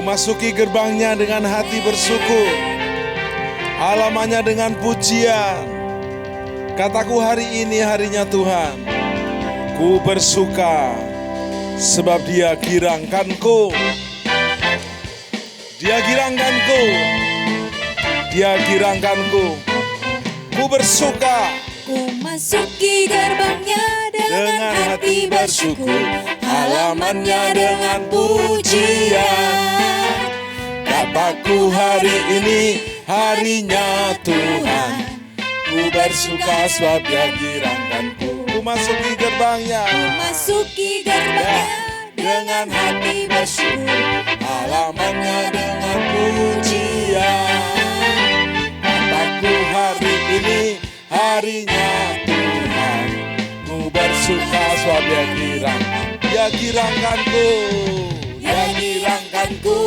Masuki gerbangnya dengan hati bersyukur, halamannya dengan pujian. Kataku, hari ini harinya Tuhan. Ku bersuka sebab Dia girangkanku. Dia girangkanku. Dia girangkanku. Ku bersuka. Ku masuki gerbangnya dengan hati bersyukur, halamannya dengan pujian. Kataku, hari ini harinya Tuhan. Ku bersuka sebab Dia girangkanku. Ku masuki gerbangnya. Ku masuki gerbangnya dengan hati bersyukur, Halamannya dengan pujian. Kataku, hari ini harinya Tuhan. Ku bersuka sebab Dia girangkan. Dia girangkanku. Dia girangkanku.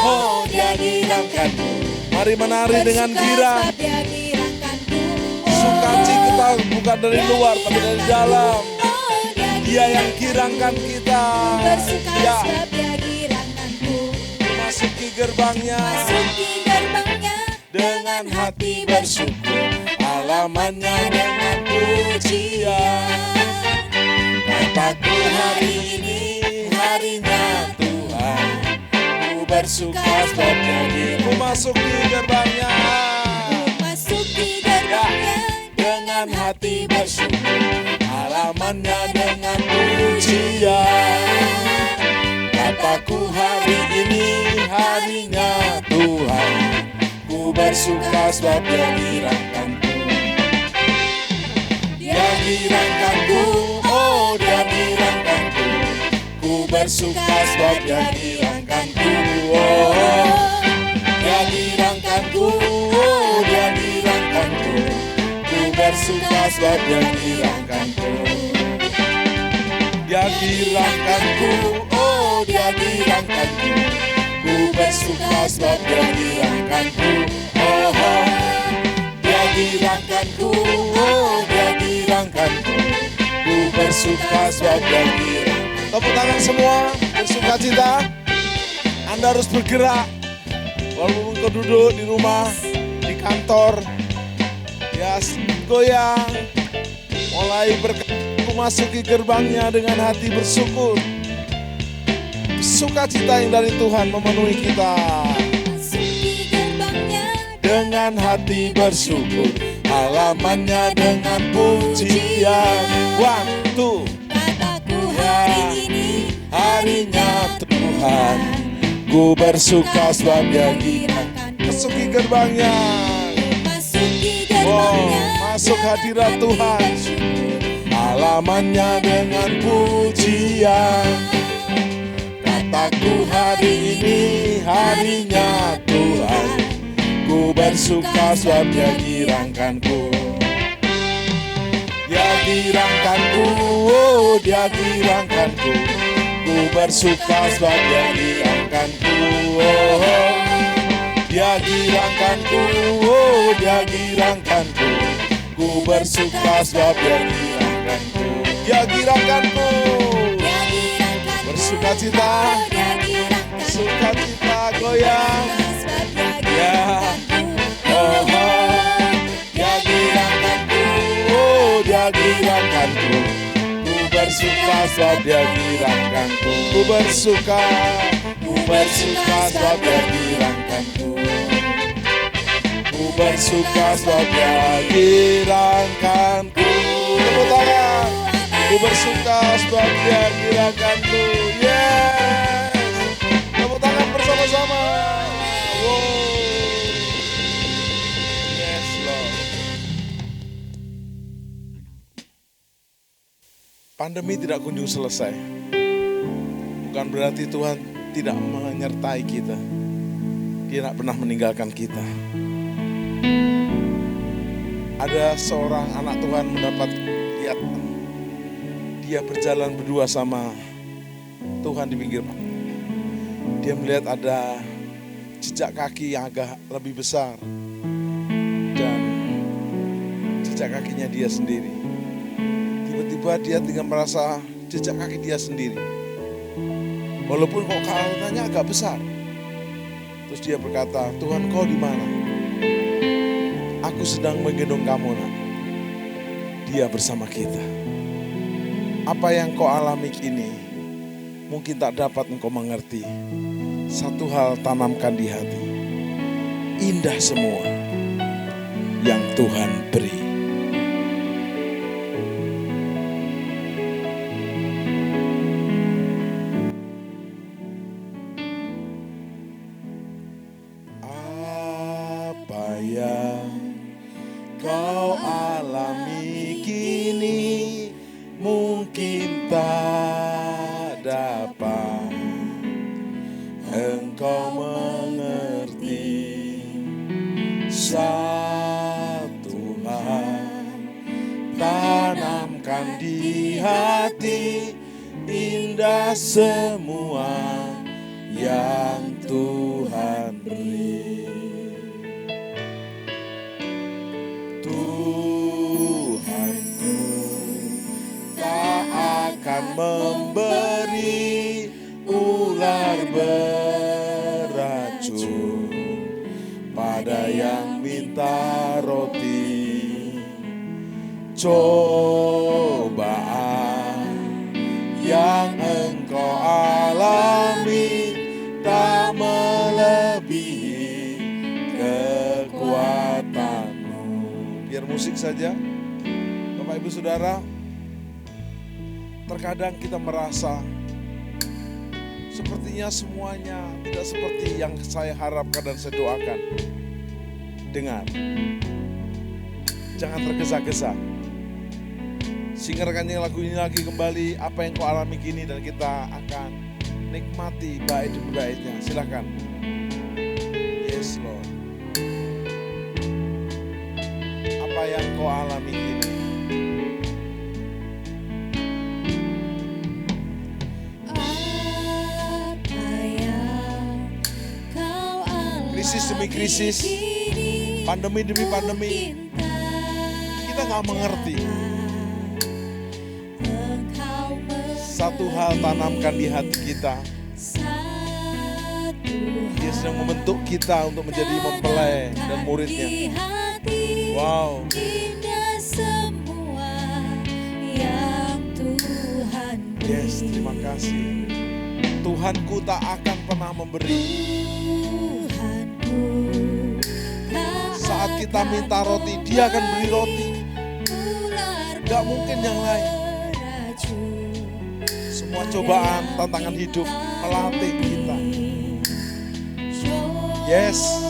Oh, Dia girangkanku. Mari menari dengan girang. sebab Dia girangkanku. Sukacita bukan dari luar tapi dari dalam. Oh, Dia yang girangkan kita. bersuka Ya, sebab Dia girangkanku. masuki gerbangnya Masuki gerbangnya dengan hati bersyukur, halamannya dengan pujian. Kataku, hari ini harinya Tuhan. Ku bersuka sebab Dia girangkan. Ku masuki gerbangnya masuki gerbangnya dengan hati bersyukur, halamannya dengan pujian. Kataku, hari ini harinya Tuhan. Ku bersuka sebab Dia girangkanku. Dia girangkanku. Oh, Dia girangkanku. Ku bersuka sebab Dia girangkanku. Oh, Dia girangkanku. Oh, Dia girangkanku. Ku bersuka sebab Dia girangkanku. Dia girangkanku. Oh, Dia girangkanku. Ku bersuka sebab Dia girangkanku. Oh, Dia girangkanku. Oh, Dia girangkanku. Ku bersuka sebab Dia girangkanku. Tepuk tangan semua, bersuka cita. Anda harus bergerak. Walaupun kau duduk di rumah, di kantor, ya goyang. Mulai memasuki gerbangnya dengan hati bersyukur. Sukacita yang dari Tuhan memenuhi kita. masuki gerbangnya Dengan hati bersyukur, halamannya dengan pujian. One, two. kataku, hari ini Harinya Tuhan. Ku bersuka sebab Dia girangkanku. Masuki gerbangnya. masuki Wow, gerbangnya masuk hadirat Tuhan. Halamannya dengan pujian. Kataku, hari ini harinya Tuhan. Ku bersuka sebab Dia girangkanku. Dia girangkanku. Oh, Dia girangkanku. Ku bersuka sebab Dia girangkanku. Oh, Dia girangkanku. Oh, Dia girangkanku. Ku bersuka sebab Dia girangkanku. Dia girangkanku. Dia girangkanku. Bersuka cita. Dia girangkanku. Sukacita goyang. Sebab Dia Ya. girangkanku. Oh, Dia girangkanku. Oh, Dia girangkanku. Ku bersuka sebab Dia girangkanku. Ku bersuka. Ku bersuka sebab Dia girangkanku. Ku bersuka sebab Dia girangkanku. Tepuk tangan. Ku bersuka sebab Dia girangkanku. Yes. Tepuk tangan bersama-sama. Wow. Yes, Lord. Pandemi tidak kunjung selesai. Bukan berarti Tuhan tidak menyertai kita. Dia tidak pernah meninggalkan kita. Ada seorang anak Tuhan mendapat lihat dia berjalan berdua sama Tuhan di pinggir pantai. Dia melihat ada jejak kaki yang agak lebih besar dan jejak kakinya dia sendiri. Tiba-tiba dia tinggal merasa jejak kaki dia sendiri. Walaupun kok kelihatannya agak besar, Terus dia berkata, Tuhan, kau di mana? Aku sedang menggendong kamu, nak. Dia bersama kita. Apa yang kau alami kini mungkin tak dapat engkau mengerti. Satu hal tanamkan di hati. Indah semua yang Tuhan beri. Apa yang kau alami kini mungkin tak dapat engkau mengerti. Satu hal tanamkan di hati, indah semua yang Tuhan beri. Tuhanku tak akan memberi ular beracun pada yang minta roti. Cobaan yang engkau alami tak melebihi kekuatanmu. Biar musik saja, Bapak Ibu Saudara. Terkadang kita merasa sepertinya semuanya tidak seperti yang saya harapkan dan saya doakan. Dengar, jangan tergesa-gesa. Singarkan lagu ini lagi kembali, apa yang kau alami kini, dan kita akan nikmati baik demi baiknya. Silakan. Yes Lord. Apa yang kau alami kini? Krisis demi krisis, pandemi demi pandemi, kita gak mengerti. Satu hal tanamkan di hati kita, Dia sedang membentuk kita untuk menjadi mempelai dan muridnya. Wow. Yes, terima kasih. Tuhanku tak akan pernah memberi. Saat kita minta roti, Dia akan beri roti. Gak mungkin yang lain. Semua cobaan, tantangan hidup melatih kita. Yes.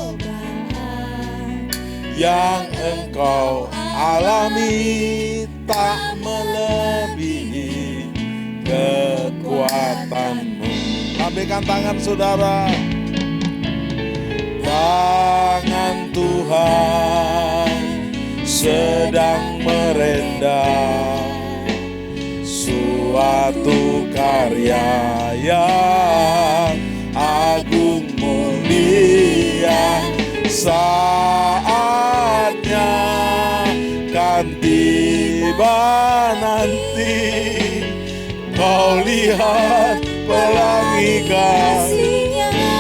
Yang engkau alami tak melebihi kekuatanmu. Lambaikan tangan saudara. Tangan Tuhan sedang merendam suatu karya yang agung mulia. Saatnya kan tiba nanti, kau lihat pelangi kasih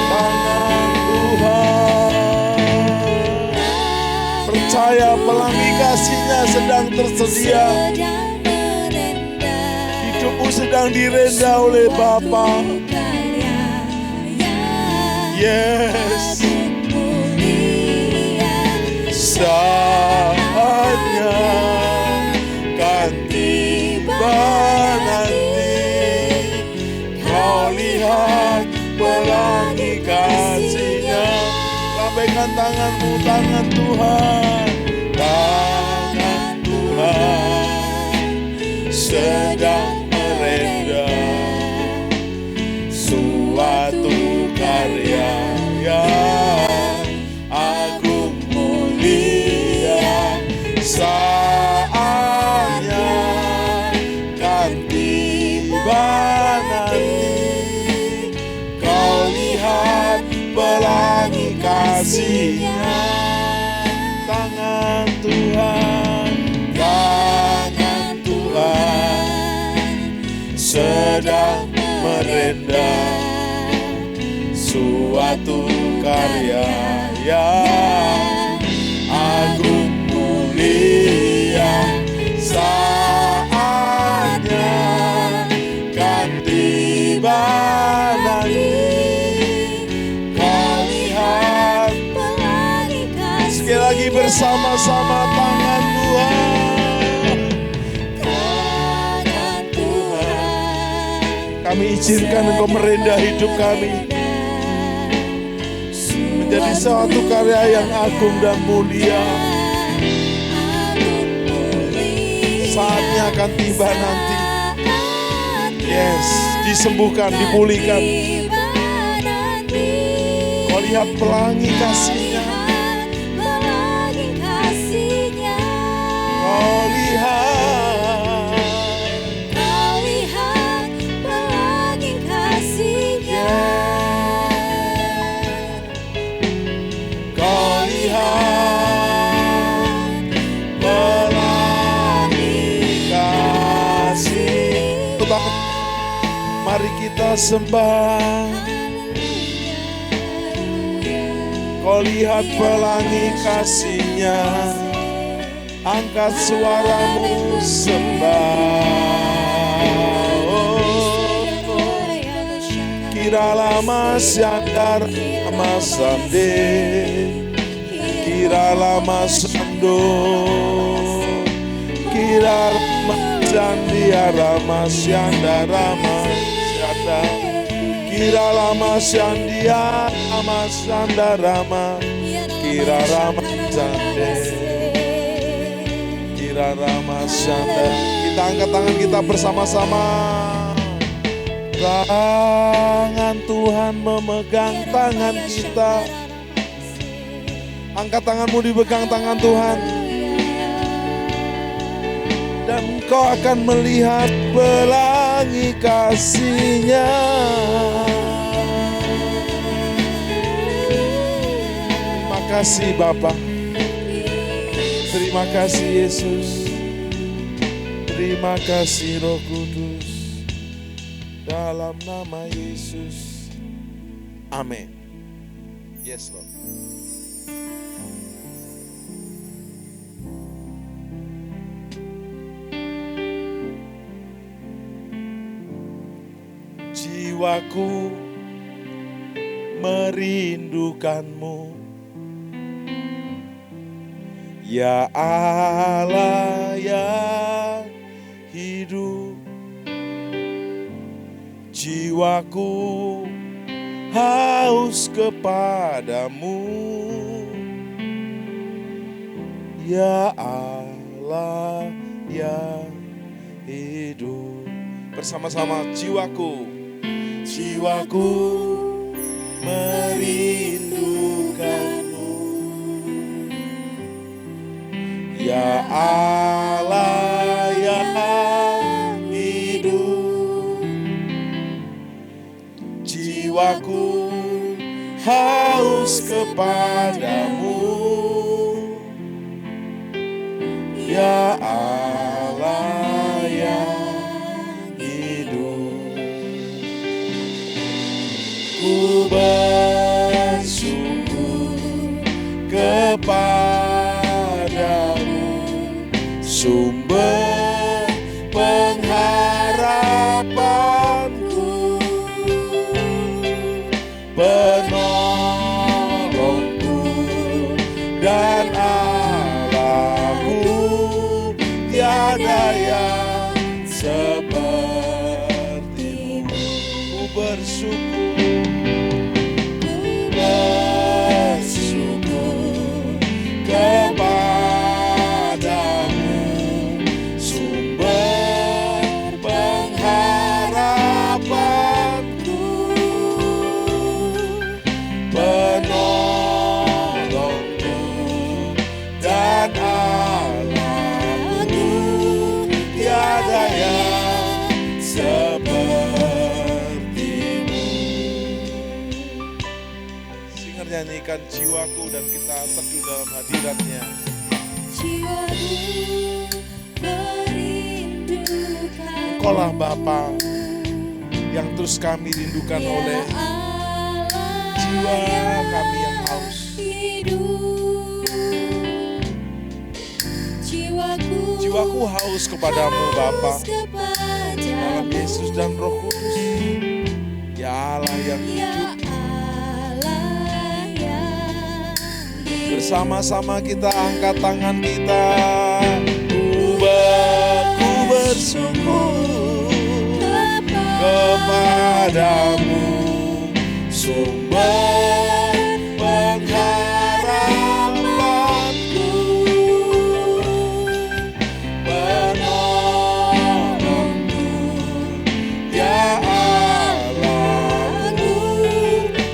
tangan Tuhan. Percaya pelangi kasih-Nya sedang tersedia. Hidupmu sedang direnda oleh Bapa. Yes. Saatnya kan tiba nanti, kau lihat pelangi kasih-Nya. Lambaikan tanganmu, tangan Tuhan. Tangan Tuhan sedang merendam suatu karya yang agung mulia. Saatnya kan tiba nanti, kau lihat pelangi kasih-Nya. Tangan Tuhan, tangan Tuhan sedang merendam suatu karya yang agung mulia. Saatnya kan tiba nanti, kau lihat pelangi kasih sekali lagi bersama-sama tangan Tuhan. tangan Tuhan. Kami izinkan Engkau merendah hidup kami menjadi suatu karya yang agung dan mulia. Saatnya akan tiba nanti. Yes, disembuhkan, dipulihkan. Kau lihat pelangi kasih-Nya. Kau lihat pelangi kasih-Nya. Kau lihat pelangi kasih. Mari kita sembah. Kau lihat pelangi kasih-Nya. Angkat suaramu sembah. Oh, kira lama syandar lama sande, kira lama sando, kira lama sandia lama syanda lama syanda, kira lama sandia lama sanda lama, kira lama sande. Rama Shanda. Kita angkat tangan kita bersama-sama. Tangan Tuhan memegang tangan kita. Angkat tanganmu, dipegang tangan Tuhan. Dan kau akan melihat pelangi kasih-Nya. Terima kasih Bapa. Terima kasih Yesus. Terima kasih Roh Kudus. Dalam nama Yesus. Amin. Yes Lord. Jiwaku merindukanmu, ya Allah yang hidup. Jiwaku haus kepadamu, ya Allah yang hidup. Bersama-sama, jiwaku merindukanmu, ya Allah yang hidup. Jiwaku haus kepadamu, ya Allah yang hidup. Ku bersyukur kepadamu, sumber pengharapanku, penolongku dan Allahku. Tiada yang sepertimu. Ku bersyukur kepadamu, sumber pengharapanku, penolongku dan Allahku. Tiada yang sepertimu. Singer nyanyikan jiwaku dan kita teduh dalam hadirat-Nya. Jiwaku merindukan, Engkaulah Bapa yang terus kami rindukan oleh kami yang haus. hidup. Jiwaku haus kepadamu Bapa, kepadamu, dalam Yesus dan Roh Kudus. Ya Allah yang ya hidup, Allah yang hidup. bersama-sama kita angkat tangan kita. Ku bersyukur kepadamu, sumber pengharapanku, penolongku, ya Allahku,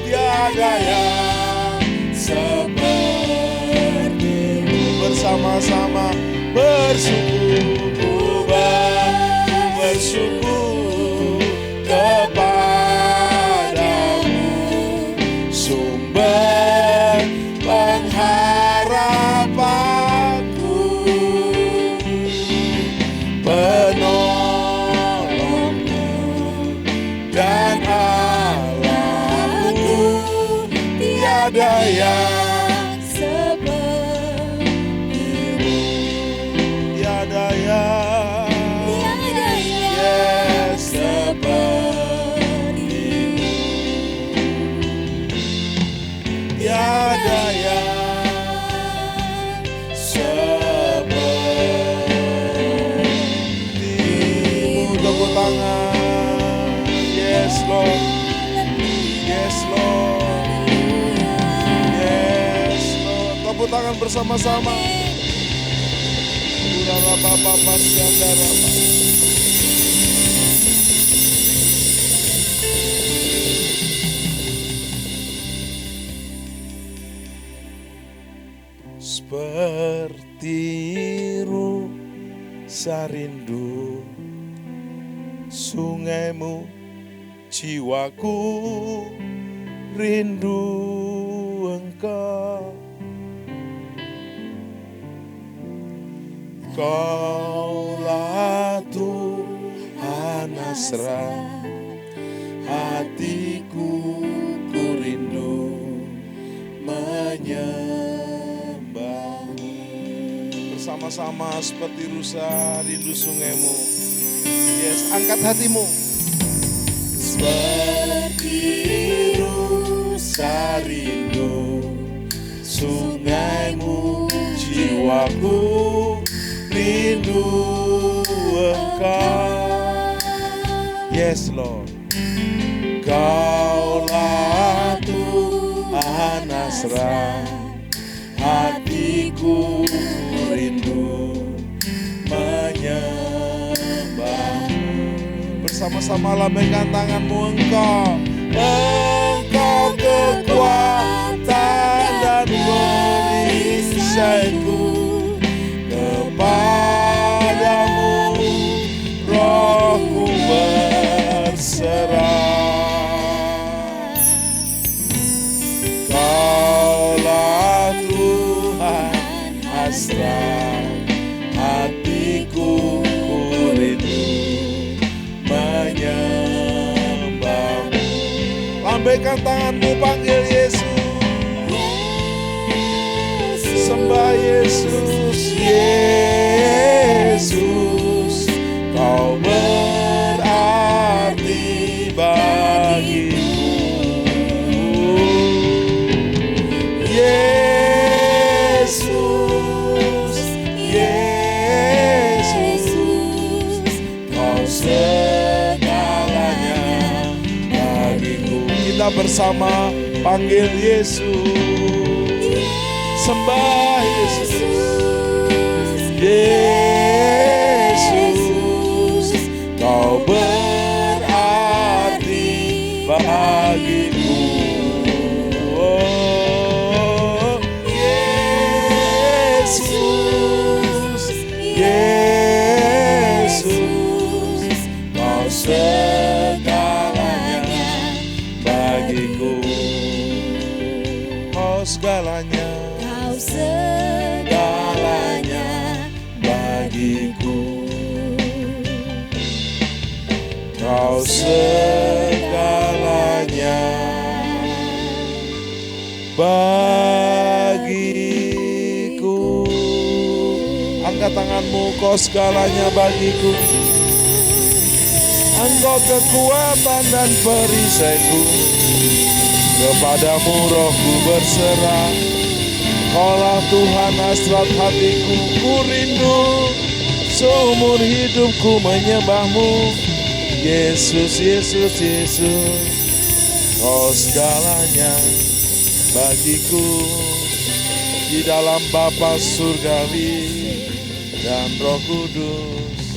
tiada yang sepertimu. Bersama-sama bersyukur, ku bersyukur kepadamu, sumber pengharapanku, penolongku, dan Allahku, tiada yang sepertimu, tiada yang sepertimu, tiada yang sepertimu. Tepuk tangan. Yes Lord, yes Lord, yes Lord. Tepuk tangan bersama-sama. Urara Bapa Pasyandara. Seperti rusa rindu sungaimu, jiwaku rindu engkau. Kaulah Tuhan hasrat hatiku, ku rindu menyembahmu. Bersama-sama seperti rusa rindu sungaimu. Yes, angkat hatimu. Seperti rusa rindu sungaimu, jiwaku rindu engkau. Yes Lord. Kaulah Tuhan hasrat hatiku, rindu menyembahmu. Bersama-sama lambaikan tanganmu. Engkau kekuatan dan perisaiku, kepadamu rohku berserah. Kaulah Tuhan hasrat hatiku, ku rindu menyembahmu. Lambaikan tanganmu, panggil Yesus. Sembah Yesus, Yesus, kau berarti bagiku. Yesus, Yesus, kau segalanya bagiku. Kita bersama panggil Yesus. Sembah Yesus, Yesus, kau berarti bagiku. Oh, Yesus, Yesus, kau segalanya bagiku. Kau segalanya, segalanya bagiku. Kau segalanya. bagiku. Angkat tanganmu, kau segalanya bagiku. Engkau kekuatan dan perisaiku. Kepadamu rohku berserah. Kaulah Tuhan hasrat hatiku. Ku rindu seumur hidupku menyembahmu. Yesus, Yesus, Yesus. Kau segalanya bagiku. Di dalam Bapa surgawi dan Roh Kudus,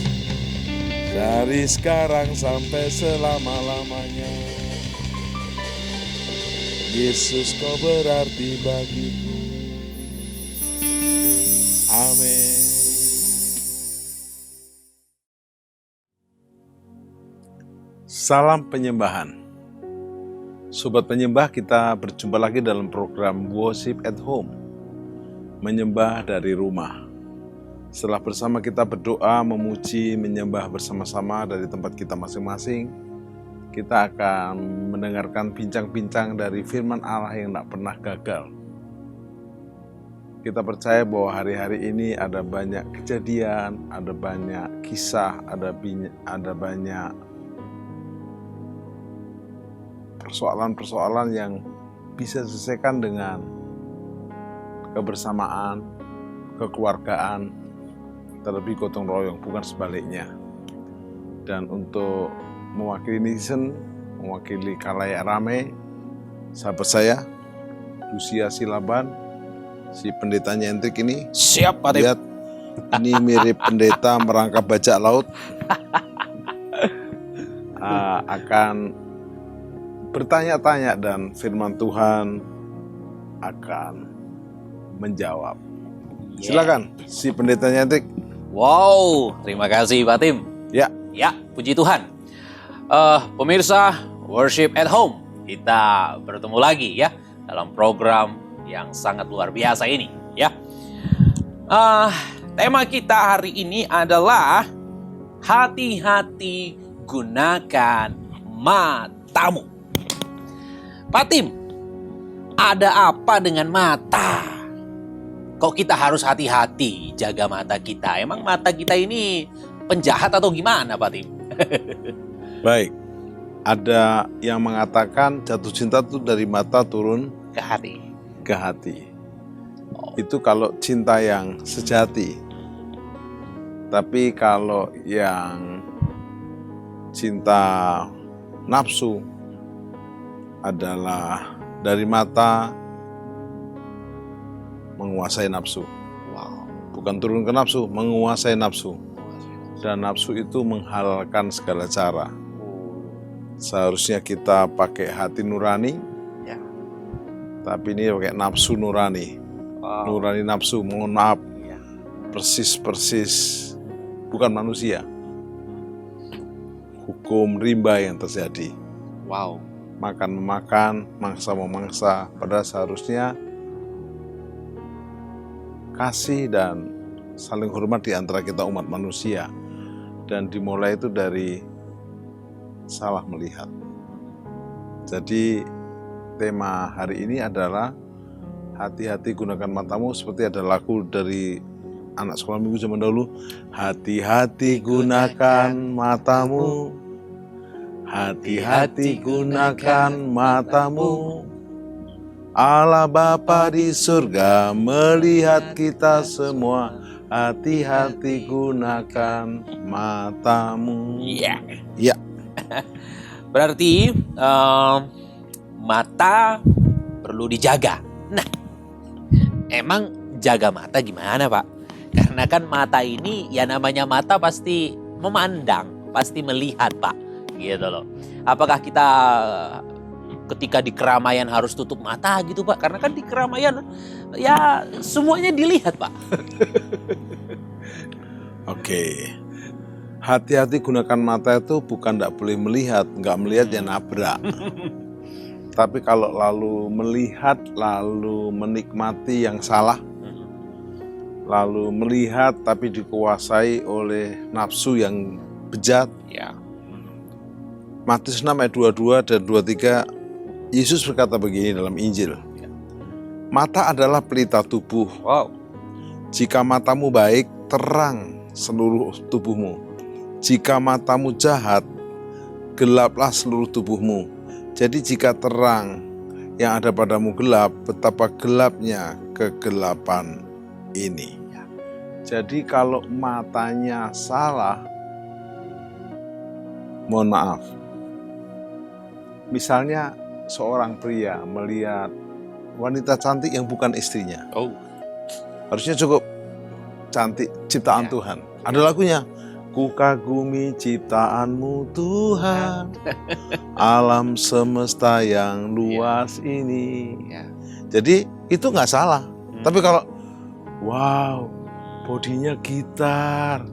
dari sekarang sampai selama-lamanya. Yesus, kau berarti bagiku. Amin. Salam penyembahan. Sobat penyembah, kita berjumpa lagi dalam program Worship at Home, menyembah dari rumah. Setelah bersama kita berdoa, memuji, menyembah bersama-sama dari tempat kita masing-masing, kita akan mendengarkan bincang-bincang dari firman Allah yang tak pernah gagal. Kita percaya bahwa hari-hari ini ada banyak kejadian, ada banyak kisah, ada banyak persoalan-persoalan yang bisa diselesaikan dengan kebersamaan, kekeluargaan, terlebih gotong royong, bukan sebaliknya. Dan untuk mewakili netizen, mewakili khalayak rame, sahabat saya, Lucia Silaban, si pendetanya Hendrik ini. Siap, Pak Tim. Lihat, ini mirip pendeta merangkap bajak laut. Akan bertanya-tanya dan firman Tuhan akan menjawab. Silakan, si pendetanya Hendrik. Wow, terima kasih Pak Tim. Ya. Ya, puji Tuhan. Pemirsa Worship at Home, kita bertemu lagi ya dalam program yang sangat luar biasa ini ya. Tema kita hari ini adalah hati-hati gunakan matamu. Pak Tim, ada apa dengan mata? Kok kita harus hati-hati jaga mata kita? Emang mata kita ini penjahat atau gimana, Pak Tim? Baik, ada yang mengatakan jatuh cinta itu dari mata turun Ke hati. ke hati. Itu kalau cinta yang sejati. Tapi kalau yang cinta nafsu adalah dari mata menguasai nafsu. Wow. Bukan turun ke nafsu, menguasai nafsu. Dan nafsu itu menghalalkan segala cara. Seharusnya kita pakai hati nurani, Ya. tapi ini pakai nafsu nurani. Wow. Nurani nafsu, mohon maaf, Ya. persis bukan manusia. Hukum rimba yang terjadi. Wow. Makan memakan, mangsa memangsa, padahal seharusnya kasih dan saling hormat di antara kita umat manusia. Dan dimulai itu dari salah melihat. Jadi tema hari ini adalah hati-hati gunakan matamu, seperti ada lagu dari anak sekolah minggu zaman dahulu. Hati-hati gunakan matamu, hati-hati gunakan matamu. Allah Bapa di surga melihat kita semua. Hati-hati gunakan matamu. Iya. Ya. Berarti mata perlu dijaga. Nah, emang jaga mata gimana, Pak? Karena kan mata ini, ya namanya mata pasti memandang, pasti melihat, Pak. Gitu loh. Apakah kita ketika di keramaian harus tutup mata gitu, Pak? Karena kan di keramaian ya semuanya dilihat, Pak. Oke. Hati-hati gunakan mata itu bukan tidak boleh melihat, nggak melihat ya nabrak. Tapi kalau lalu melihat, lalu menikmati yang salah, lalu melihat tapi dikuasai oleh nafsu yang bejat. Ya. Matius 6 ayat 22 dan 23, Yesus berkata begini dalam Injil. Mata adalah pelita tubuh. Wow. Jika matamu baik, terang seluruh tubuhmu. Jika matamu jahat, gelaplah seluruh tubuhmu. Jadi jika terang yang ada padamu gelap, betapa gelapnya kegelapan ini. Jadi kalau matanya salah, mohon maaf. Misalnya seorang pria melihat wanita cantik yang bukan istrinya. Oh. Harusnya cukup cantik ciptaan Ya. Tuhan. Ada lagunya. Ku kagumi ciptaanmu Tuhan, alam semesta yang luas ini. Ya. Jadi itu nggak salah. Tapi kalau wow, bodinya gitar,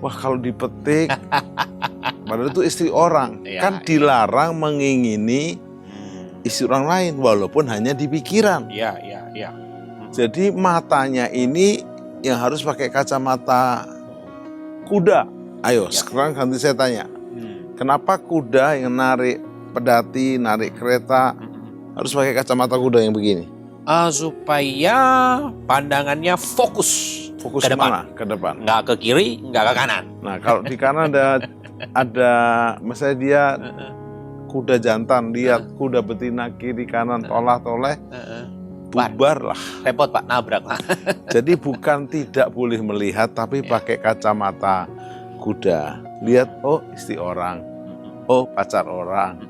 wah kalau dipetik, padahal itu istri orang, Ya, kan dilarang mengingini istri orang lain, walaupun hanya di pikiran. Ya. Jadi matanya ini yang harus pakai kacamata kuda. Ayo, Ya. sekarang ganti saya tanya. Kenapa kuda yang narik pedati, narik kereta harus pakai kacamata kuda yang begini? Supaya pandangannya fokus. Fokus Ke depan. kemana? Ke depan. Nggak ke kiri, nggak ke kanan. Nah, kalau di kanan ada misalnya dia kuda jantan, lihat kuda betina kiri kanan tolah-toleh, bubar lah. Repot Pak, nabrak Pak. Jadi bukan tidak boleh melihat, tapi pakai kacamata kuda. Lihat, oh istri orang, oh pacar orang,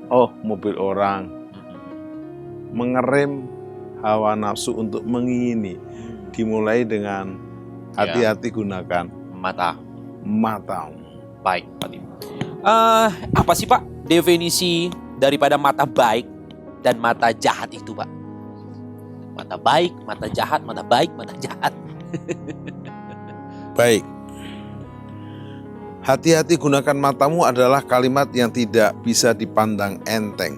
oh mobil orang. Mengerem hawa nafsu untuk mengingini. Dimulai dengan hati-hati gunakan matamu. Baik, Pak Tim. Apa sih Pak definisi daripada mata baik dan mata jahat itu Pak? Mata baik, mata jahat, mata baik, mata jahat. Baik. Hati-hati gunakan matamu adalah kalimat yang tidak bisa dipandang enteng.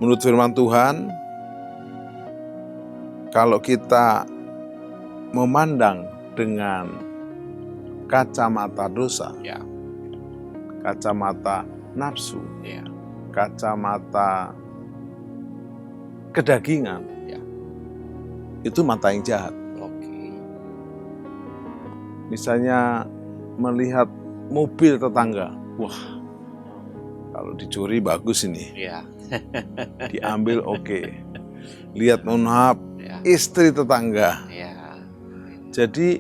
Menurut firman Tuhan, kalau kita memandang dengan kacamata dosa, Ya. kacamata nafsu, Ya. kacamata kedagingan, Ya. itu mata yang jahat. Oke. Misalnya melihat mobil tetangga, wah kalau dicuri bagus ini, Ya. diambil oke. Lihat mohon maaf, Ya. istri tetangga. Ya. Jadi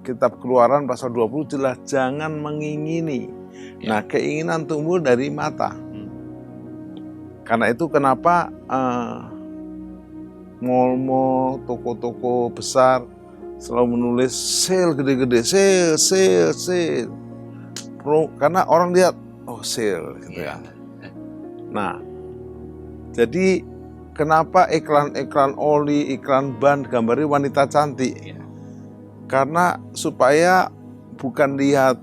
kitab Keluaran pasal 20 jelas jangan mengingini. Ya. Nah, keinginan tumbuh dari mata. Karena itu kenapa mall-mall, toko-toko besar selalu menulis sale gede-gede, sale. Karena orang lihat, oh sale gitu Ya. ya. Nah, jadi kenapa iklan oli, iklan ban gambarnya wanita cantik? Ya. Karena supaya bukan lihat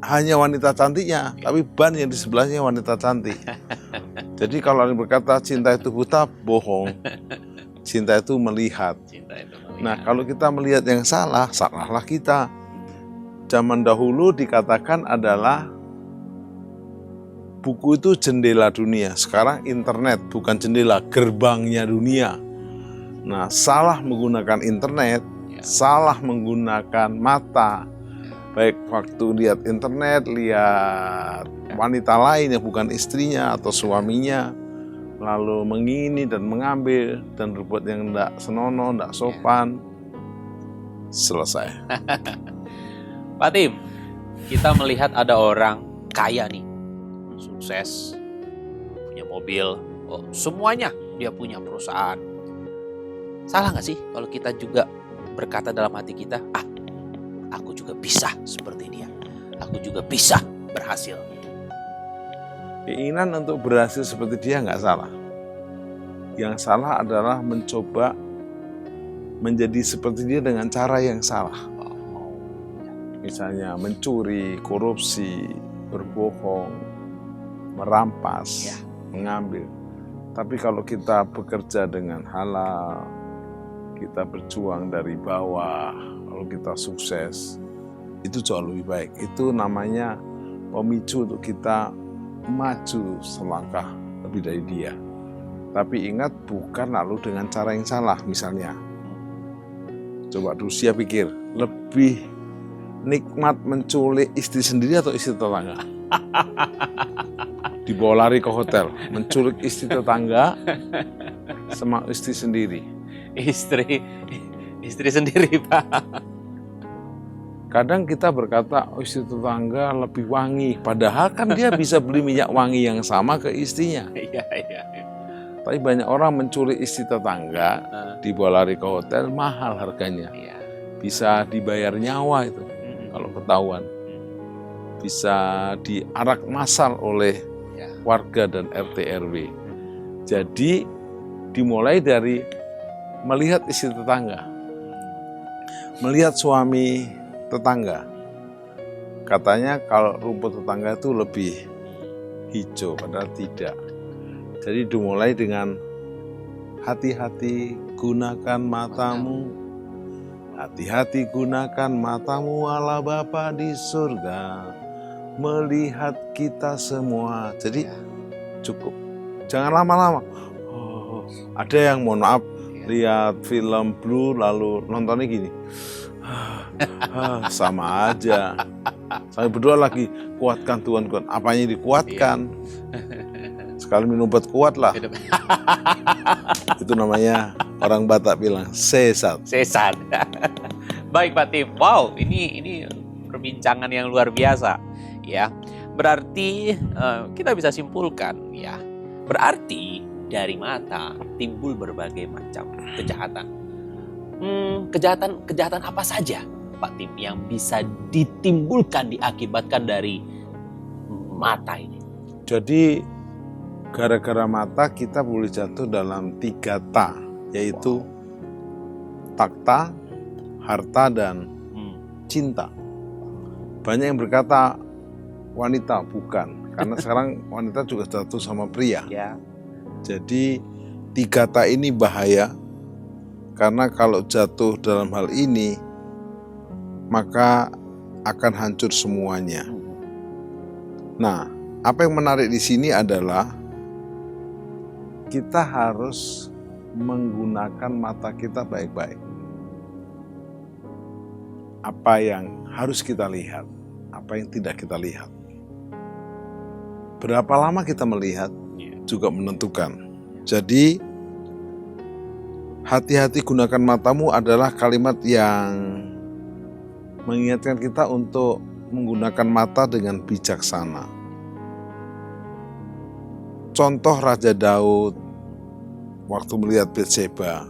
hanya wanita cantiknya, tapi ban yang di sebelahnya wanita cantik. Jadi kalau ada berkata cinta itu buta, bohong. Cinta itu melihat. Cinta itu. Nah, kalau kita melihat yang salah, salahlah kita. Zaman dahulu dikatakan adalah buku itu jendela dunia. Sekarang internet bukan jendela, gerbangnya dunia. Nah, salah menggunakan internet, salah menggunakan mata. Baik waktu lihat internet, lihat wanita lain yang bukan istrinya atau suaminya, lalu mengingini dan mengambil dan berbuat yang tidak senonoh, tidak sopan. Selesai. Pak Tim, kita melihat ada orang kaya nih, sukses, punya mobil, oh, semuanya dia punya perusahaan. Salah nggak sih kalau kita juga berkata dalam hati kita, aku juga bisa seperti dia, aku juga bisa berhasil. Keinginan untuk berhasil seperti dia nggak salah. Yang salah adalah mencoba menjadi seperti dia dengan cara yang salah. Misalnya mencuri, korupsi, berbohong, merampas, mengambil. Tapi kalau kita bekerja dengan halal, kita berjuang dari bawah, lalu kita sukses, itu jauh lebih baik. Itu namanya pemicu untuk kita maju selangkah lebih dari dia. Tapi ingat, bukan lalu dengan cara yang salah. Misalnya, coba Rusia pikir, lebih nikmat menculik istri sendiri atau istri tetangga? Dibawa lari ke hotel, menculik istri tetangga sama istri sendiri. Istri sendiri, Pak. Kadang kita berkata, oh, istri tetangga lebih wangi. Padahal kan dia bisa beli minyak wangi yang sama ke istrinya. Iya. Tapi banyak orang menculik istri tetangga, dibawa lari ke hotel, mahal harganya. Iya. Bisa dibayar nyawa itu kalau ketahuan. Bisa diarak massal oleh warga dan RT RW. Jadi dimulai dari melihat istri tetangga, melihat suami tetangga. Katanya kalau rumput tetangga itu lebih hijau, padahal tidak. Jadi dimulai dengan hati-hati gunakan matamu, hati-hati gunakan matamu, Allah Bapa di surga melihat kita semua. Jadi cukup, jangan lama-lama. Oh, ada yang mohon maaf lihat film Blue lalu nontonnya gini, sama aja. Saya berdoa lagi, kuatkan Tuhan, kuat. Apanya dikuatkan? Sekali minum obat kuat lah. Itu namanya orang Batak bilang sesat. Sesat. Baik Pak Tim. Wow, ini perbincangan yang luar biasa, ya. Berarti kita bisa simpulkan, ya. Berarti dari mata timbul berbagai macam kejahatan. Kejahatan apa saja, Pak Tim, yang bisa ditimbulkan, diakibatkan dari mata ini? Jadi gara-gara mata kita boleh jatuh dalam 3 ta, yaitu takta, harta, dan cinta. Banyak yang berkata wanita, bukan. Karena sekarang wanita juga jatuh sama pria. Ya. Jadi 3 ta ini bahaya, karena kalau jatuh dalam hal ini, maka akan hancur semuanya. Nah, apa yang menarik di sini adalah kita harus menggunakan mata kita baik-baik. Apa yang harus kita lihat, apa yang tidak kita lihat. Berapa lama kita melihat juga menentukan. Jadi, hati-hati gunakan matamu adalah kalimat yang mengingatkan kita untuk menggunakan mata dengan bijaksana. Contoh Raja Daud waktu melihat Batseba,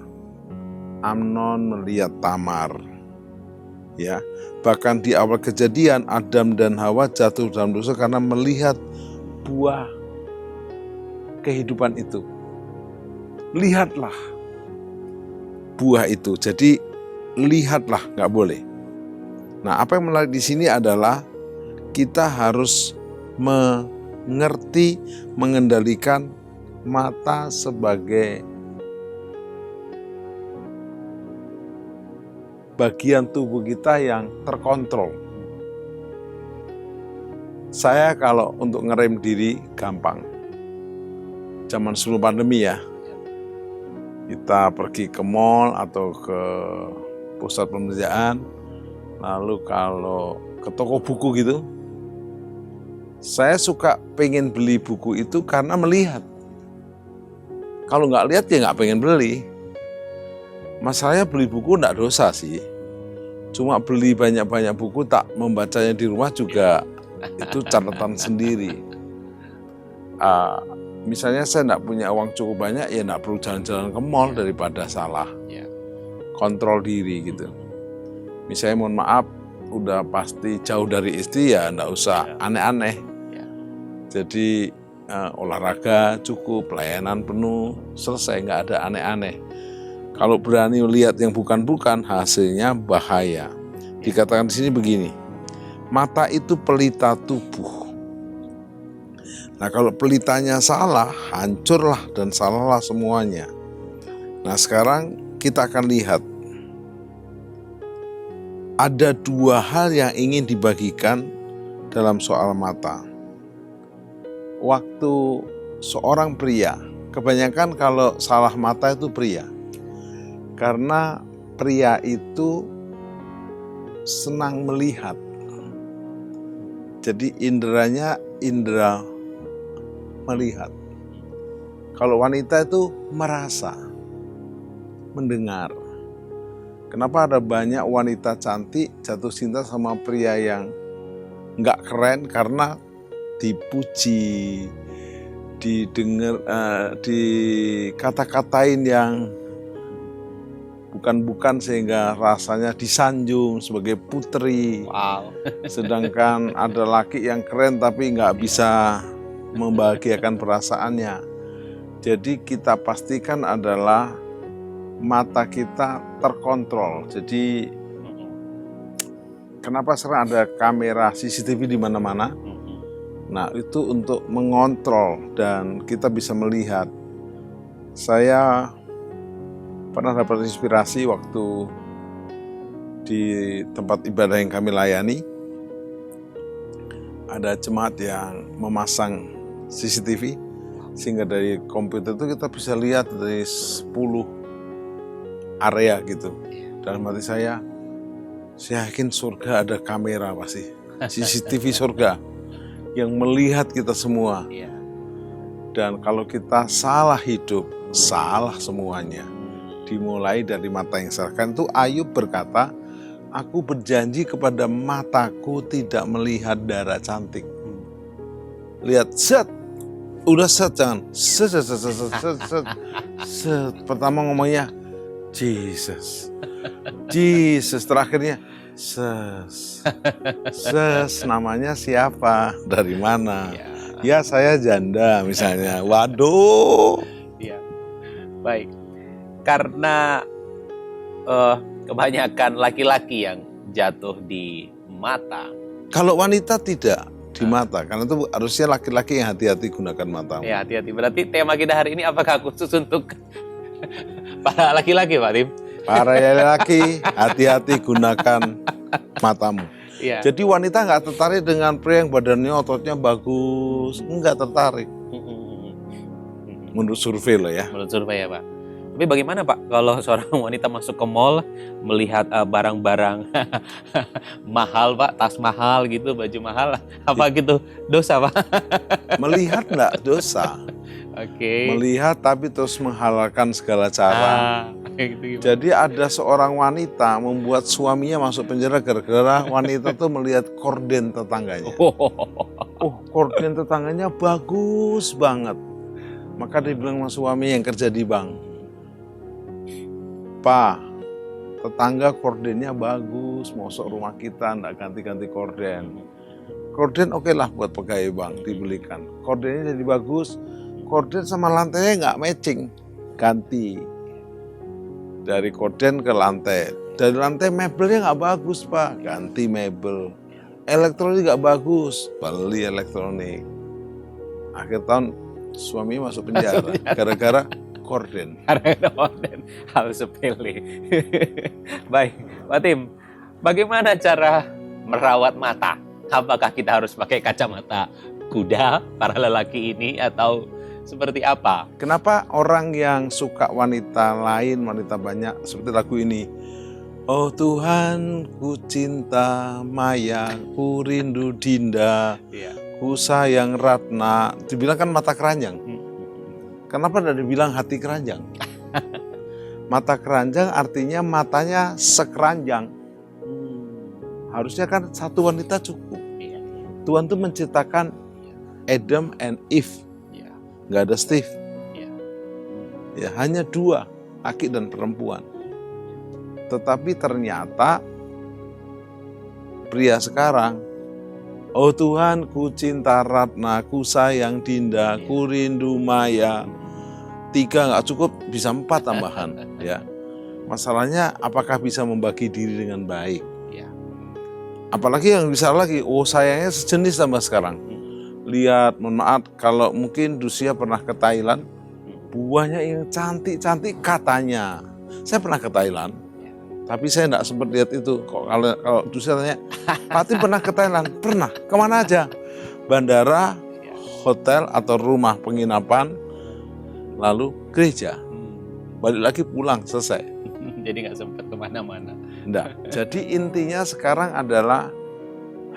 Amnon melihat Tamar. Ya, bahkan di awal Kejadian Adam dan Hawa jatuh dalam dosa karena melihat buah kehidupan itu. Lihatlah buah itu. Jadi lihatlah, nggak boleh. Nah, apa yang menarik di sini adalah kita harus mengerti, mengendalikan mata sebagai bagian tubuh kita yang terkontrol. Saya kalau untuk ngerem diri gampang. Zaman sebelum pandemi ya, kita pergi ke mall atau ke pusat pembelanjaan, lalu kalau ke toko buku gitu, saya suka pengen beli buku itu karena melihat. Kalau nggak lihat ya nggak pengen beli. Masalahnya beli buku nggak dosa sih. Cuma beli banyak-banyak buku tak membacanya di rumah juga itu catatan sendiri. Misalnya saya nggak punya uang cukup banyak, ya nggak perlu jalan-jalan ke mall daripada salah. Kontrol diri gitu. Misalnya mohon maaf, udah pasti jauh dari istri ya nggak usah aneh-aneh. Jadi olahraga cukup, pelayanan penuh, selesai, nggak ada aneh-aneh. Kalau berani lihat yang bukan-bukan, hasilnya bahaya. Dikatakan di sini begini, mata itu pelita tubuh. Nah, kalau pelitanya salah, hancurlah dan salahlah semuanya. Nah, sekarang kita akan lihat ada 2 hal yang ingin dibagikan dalam soal mata. Waktu seorang pria kebanyakan kalau salah mata itu pria. Karena pria itu senang melihat. Jadi inderanya indera melihat. Kalau wanita itu merasa, mendengar. Kenapa ada banyak wanita cantik jatuh cinta sama pria yang nggak keren? Karena dipuji, didengar, dikata-katain yang bukan-bukan sehingga rasanya disanjung sebagai putri. Wow. Sedangkan ada laki yang keren tapi nggak bisa membahagiakan perasaannya. Jadi kita pastikan adalah mata kita terkontrol. Jadi kenapa sering ada kamera CCTV di mana-mana? Nah, itu untuk mengontrol dan kita bisa melihat. Saya pernah dapat inspirasi waktu di tempat ibadah yang kami layani. Ada jemaat yang memasang CCTV sehingga dari komputer itu kita bisa lihat dari 10 area gitu. Dalam hati saya yakin surga ada kamera pasti. CCTV surga yang melihat kita semua. Iya. Dan kalau kita salah hidup, salah semuanya. Dimulai dari mata yang salah. Kan itu Ayub berkata, aku berjanji kepada mataku tidak melihat darah cantik. Lihat, set. Udah set, jangan. Set. Pertama ngomongnya, Jesus. Terakhirnya, ses. Namanya siapa? Dari mana? Ya saya janda misalnya. Waduh. Iya. Baik. Karena kebanyakan laki-laki yang jatuh di mata. Kalau wanita tidak di mata, karena itu harusnya laki-laki yang hati-hati gunakan matamu. Ya, hati-hati. Berarti tema kita hari ini apakah khusus untuk para laki-laki, Pak Tim? Para laki, hati-hati gunakan matamu. Iya. Jadi wanita nggak tertarik dengan pria yang badannya ototnya bagus, nggak tertarik. Menurut survei loh ya. Menurut survei ya, Pak. Tapi bagaimana Pak kalau seorang wanita masuk ke mall melihat barang-barang mahal Pak, tas mahal gitu, baju mahal, apa gitu dosa Pak? Melihat nggak dosa. Oke. Melihat tapi terus menghalalkan segala cara. Gitu, Jadi ada seorang wanita membuat suaminya masuk penjara gara-gara wanita tuh melihat korden tetangganya. Oh, korden tetangganya bagus banget. Maka dia bilang sama suami yang kerja di bank, Pak, tetangga kordennya bagus, mosok rumah kita enggak ganti-ganti korden. Korden oke lah buat pegawai bank dibelikan. Kordennya jadi bagus, korden sama lantainya enggak matching, ganti. Dari korden ke lantai. Dari lantai mebelnya enggak bagus Pak, ganti mebel. Elektronik enggak bagus, beli elektronik. Akhir tahun suami masuk penjara gara-gara korden. Karena korden hal sepele. Baik, Pak Tim, bagaimana cara merawat mata? Apakah kita harus pakai kacamata kuda para lelaki ini atau seperti apa? Kenapa orang yang suka wanita lain, wanita banyak, seperti lagu ini? Oh Tuhan, ku cinta Maya, ku rindu Dinda, ku sayang Ratna. Dibilang kan mata keranjang. Kenapa tidak dibilang hati keranjang? Mata keranjang artinya matanya sekeranjang. Harusnya kan satu wanita cukup. Tuhan tuh menciptakan Adam and Eve. Nggak ada Steve. Ya, hanya dua, laki dan perempuan. Tetapi ternyata pria sekarang, oh Tuhan, ku cinta Ratna, ku sayang Dinda, ku rindu Maya. 3 nggak cukup, bisa 4 tambahan. Ya, masalahnya apakah bisa membagi diri dengan baik? Apalagi yang bisa lagi, oh sayangnya sejenis tambah sekarang. Lihat, mohon maaf, kalau mungkin Dusia pernah ke Thailand, buahnya yang cantik-cantik katanya. Saya pernah ke Thailand, tapi saya enggak sempat lihat itu. Kalau Dusia tanya, Pak Tim pernah ke Thailand? Pernah. Kemana aja? Bandara, hotel atau rumah penginapan, lalu gereja, balik lagi pulang, selesai. Jadi nggak sempat kemana-mana. Enggak. Jadi intinya sekarang adalah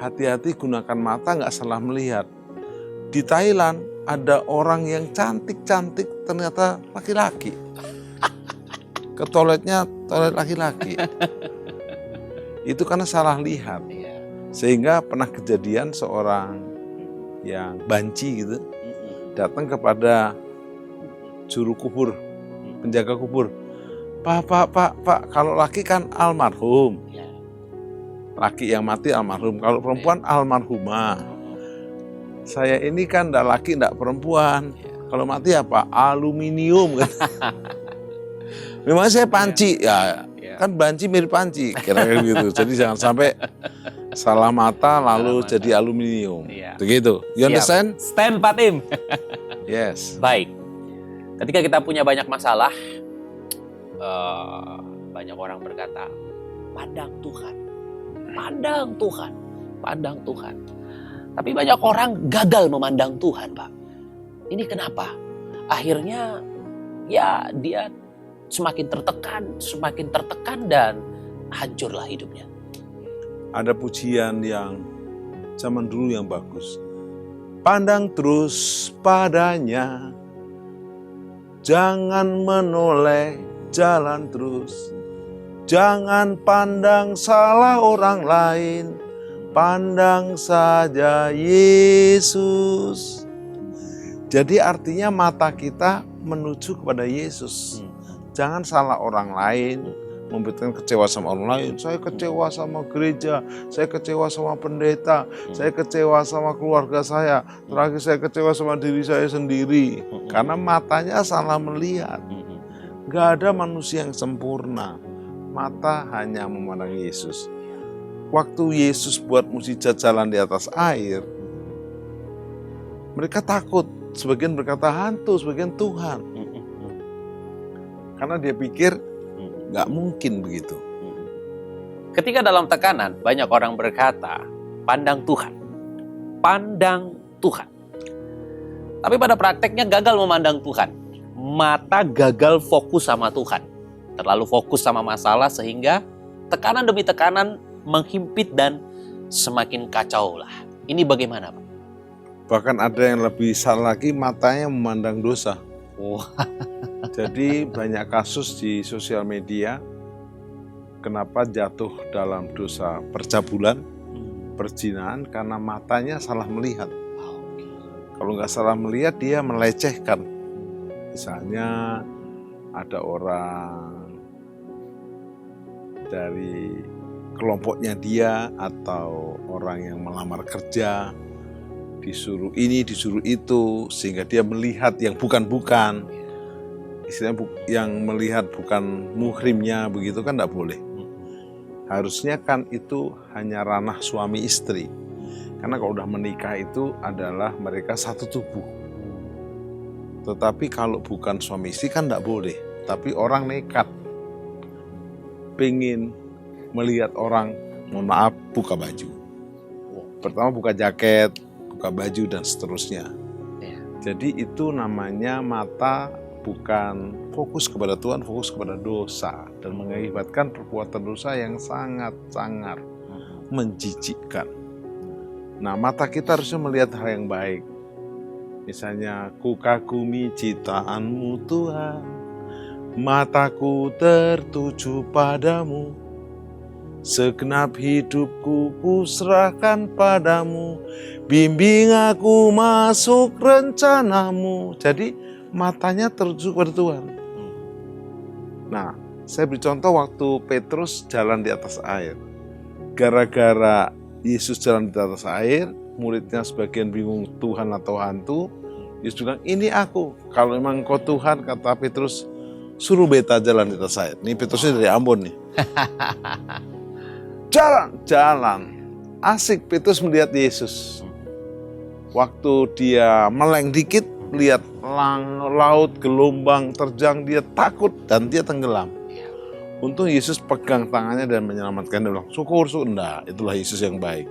hati-hati gunakan mata, nggak salah melihat. Di Thailand ada orang yang cantik-cantik ternyata laki-laki. Ke toiletnya toilet laki-laki. Itu karena salah lihat. Iya. Sehingga pernah kejadian seorang yang banci gitu datang kepada juru kubur, penjaga kubur. Pak, kalau laki kan almarhum. Iya. Laki yang mati almarhum, kalau perempuan almarhumah. Saya ini kan ndak laki ndak perempuan. Kalau mati apa? Aluminium. Memang saya panci, ya kan banci mirip panci, kira-kira gitu. Jadi jangan sampai salah mata lalu jadi aluminium. Iya. Begitu. You understand? Stand Pak Tim. Yes. Baik. Ketika kita punya banyak masalah, banyak orang berkata, pandang Tuhan, pandang Tuhan, pandang Tuhan. Tapi banyak orang gagal memandang Tuhan, Pak. Ini kenapa? Akhirnya ya dia semakin tertekan dan hancurlah hidupnya. Ada pujian yang zaman dulu yang bagus. Pandang terus padanya, jangan menoleh, jalan terus. Jangan pandang salah orang lain, pandang saja Yesus. Jadi artinya mata kita menuju kepada Yesus. Jangan salah orang lain, membuatkan kecewa sama orang lain. Saya kecewa sama gereja, saya kecewa sama pendeta, saya kecewa sama keluarga saya, terakhir saya kecewa sama diri saya sendiri. Karena matanya salah melihat. Gak ada manusia yang sempurna. Mata hanya memandang Yesus. Waktu Yesus buat mukjizat jalan di atas air, mereka takut. Sebagian berkata hantu, sebagian Tuhan. Karena dia pikir nggak mungkin begitu. Ketika dalam tekanan, banyak orang berkata, pandang Tuhan. Pandang Tuhan. Tapi pada prakteknya gagal memandang Tuhan. Mata gagal fokus sama Tuhan. Terlalu fokus sama masalah sehingga tekanan demi tekanan menghimpit dan semakin kacau lah. Ini bagaimana, Pak? Bahkan ada yang lebih salah lagi, matanya memandang dosa. Jadi banyak kasus di sosial media, kenapa jatuh dalam dosa percabulan, perzinahan, karena matanya salah melihat. Kalau nggak salah melihat, dia melecehkan. Misalnya ada orang dari kelompoknya dia atau orang yang melamar kerja, disuruh ini, disuruh itu, sehingga dia melihat yang bukan-bukan. Istilahnya yang melihat bukan muhrimnya, begitu kan tidak boleh. Harusnya kan itu hanya ranah suami istri. Karena kalau udah menikah itu adalah mereka satu tubuh. Tetapi kalau bukan suami istri kan tidak boleh. Tapi orang nekat pengen melihat orang, mohon maaf, buka baju. Pertama buka jaket, buka baju dan seterusnya. Jadi itu namanya mata bukan fokus kepada Tuhan, fokus kepada dosa dan mengakibatkan perbuatan dosa yang sangat-sangat menjijikkan. Nah, mata kita harusnya melihat hal yang baik. Misalnya, ku kagumi ciptaanmu Tuhan, mataku tertuju padamu, segenap hidupku kuserahkan padamu, bimbing aku masuk rencanamu. Jadi matanya tertuju pada Tuhan. Nah, saya beri contoh waktu Petrus jalan di atas air. Gara-gara Yesus jalan di atas air, muridnya sebagian bingung Tuhan atau hantu. Yesus bilang, ini aku. Kalau memang kau Tuhan, kata Petrus, suruh beta jalan di atas air. Ini Petrusnya dari Ambon nih. Jalan. Asik Petrus melihat Yesus. Waktu dia meleng dikit, lihat laut, gelombang terjang, dia takut dan dia tenggelam. Untung Yesus pegang tangannya dan menyelamatkan dia. Bilang, syukur. Enggak, itulah Yesus yang baik.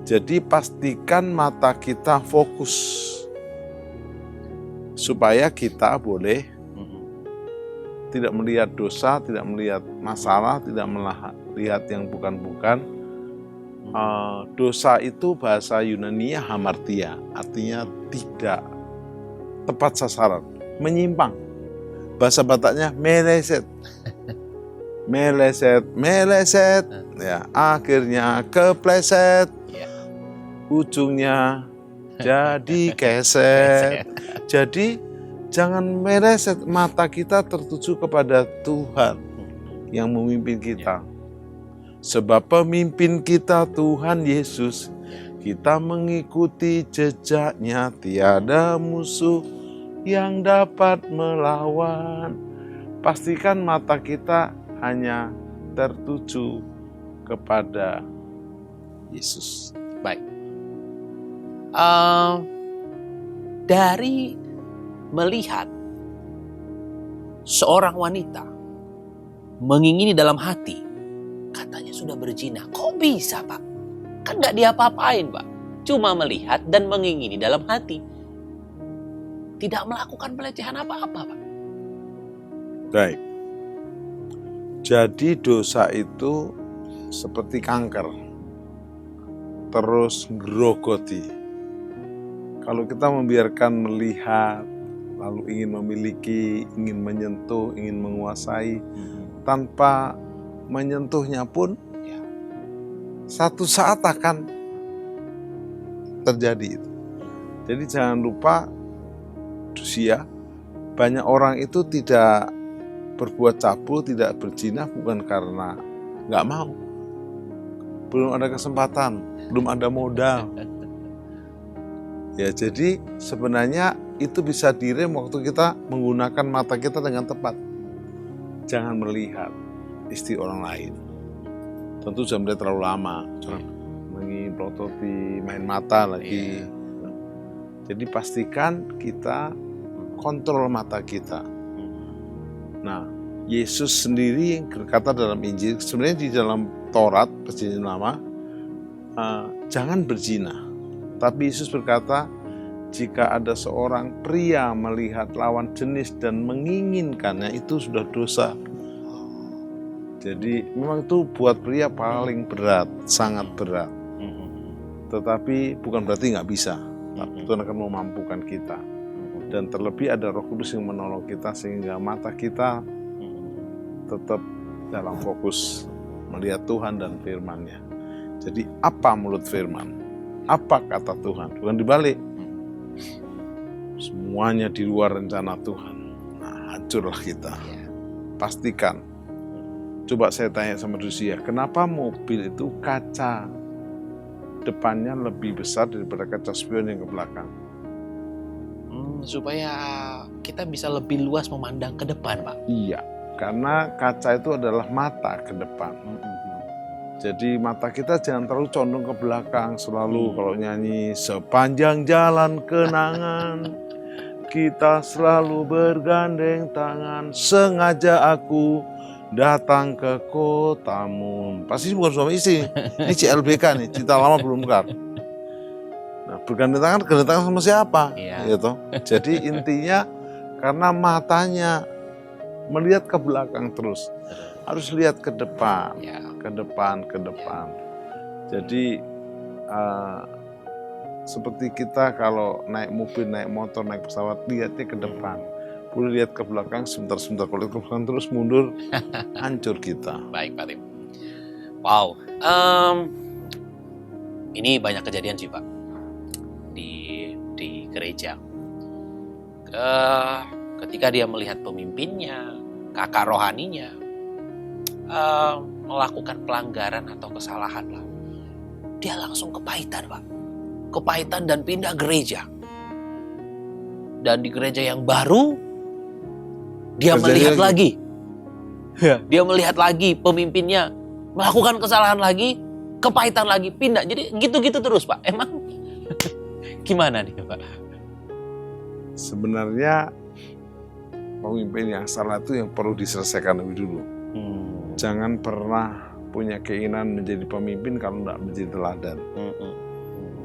Jadi pastikan mata kita fokus. supaya kita boleh tidak melihat dosa, tidak melihat masalah, tidak melihat yang bukan-bukan. Dosa itu bahasa Yunani hamartia, artinya tidak tepat sasaran, menyimpang. Bahasa Bataknya meleset. Meleset, ya, akhirnya kepleset, ujungnya jadi keset. Jadi jangan meleset, mata kita tertuju kepada Tuhan yang memimpin kita. Sebab pemimpin kita Tuhan Yesus, kita mengikuti jejaknya, tiada musuh yang dapat melawan. Pastikan mata kita hanya tertuju kepada Yesus. Baik. Dari melihat seorang wanita mengingini dalam hati, katanya sudah berzina. Kok bisa, Pak? Kan nggak diapa-apain, Pak. Cuma melihat dan mengingini dalam hati. Tidak melakukan pelecehan apa-apa, Pak. Baik. Jadi dosa itu seperti kanker, terus grogoti. Kalau kita membiarkan melihat, lalu ingin memiliki, ingin menyentuh, ingin menguasai, tanpa menyentuhnya pun, satu saat akan terjadi itu. Jadi jangan lupa, banyak orang itu tidak berbuat cabul, tidak berzina bukan karena nggak mau, belum ada kesempatan, belum ada modal. Ya, jadi sebenarnya itu bisa direm waktu kita menggunakan mata kita dengan tepat. Jangan melihat istri orang lain. Tentu jangan melihat terlalu lama, jangan mengimplototi, main mata lagi. Jadi pastikan kita kontrol mata kita. Nah, Yesus sendiri berkata dalam Injil, sebenarnya di dalam Taurat, Perjanjian Lama, jangan berzina. Tapi Yesus berkata, jika ada seorang pria melihat lawan jenis dan menginginkannya, itu sudah dosa. Jadi memang itu buat pria paling berat, sangat berat. Tetapi bukan berarti nggak bisa. Tuhan akan memampukan kita. Dan terlebih ada Roh Kudus yang menolong kita sehingga mata kita tetap dalam fokus melihat Tuhan dan firman-Nya. Jadi apa mulut firman? Apa kata Tuhan? Bukan dibalik. Semuanya di luar rencana Tuhan. Nah, hancurlah kita. Pastikan. Coba saya tanya sama Rusia, kenapa mobil itu kaca depannya lebih besar daripada kaca spion yang ke belakang? Supaya kita bisa lebih luas memandang ke depan, Pak. Iya, karena kaca itu adalah mata ke depan. Jadi mata kita jangan terlalu condong ke belakang. Selalu kalau nyanyi, sepanjang jalan kenangan, kita selalu bergandeng tangan, sengaja aku datang ke kotamu. Pasti bukan suami istri. Ini CLBK nih, cinta lama belum bongkar. Nah, bergandengan sama siapa? Gitu. Jadi intinya karena matanya melihat ke belakang terus, harus lihat ke depan, ke depan. Jadi seperti kita kalau naik mobil, naik motor, naik pesawat, lihatnya ke depan. Boleh lihat ke belakang sebentar, kalau ke belakang terus mundur, hancur kita. Baik, Pak Tim. Wow, ini banyak kejadian sih, Pak. Di gereja, ketika dia melihat pemimpinnya, kakak rohaninya melakukan pelanggaran atau kesalahan lah, dia langsung kepahitan, Pak, kepahitan dan pindah gereja. Dan di gereja yang baru dia melihat lagi, dia melihat lagi pemimpinnya melakukan kesalahan lagi, kepahitan lagi, pindah. Jadi gitu-gitu terus, Pak. Emang gimana nih, Pak? Sebenarnya pemimpin yang salah itu yang perlu diselesaikan lebih dulu. Jangan pernah punya keinginan menjadi pemimpin kalau tidak menjadi teladan.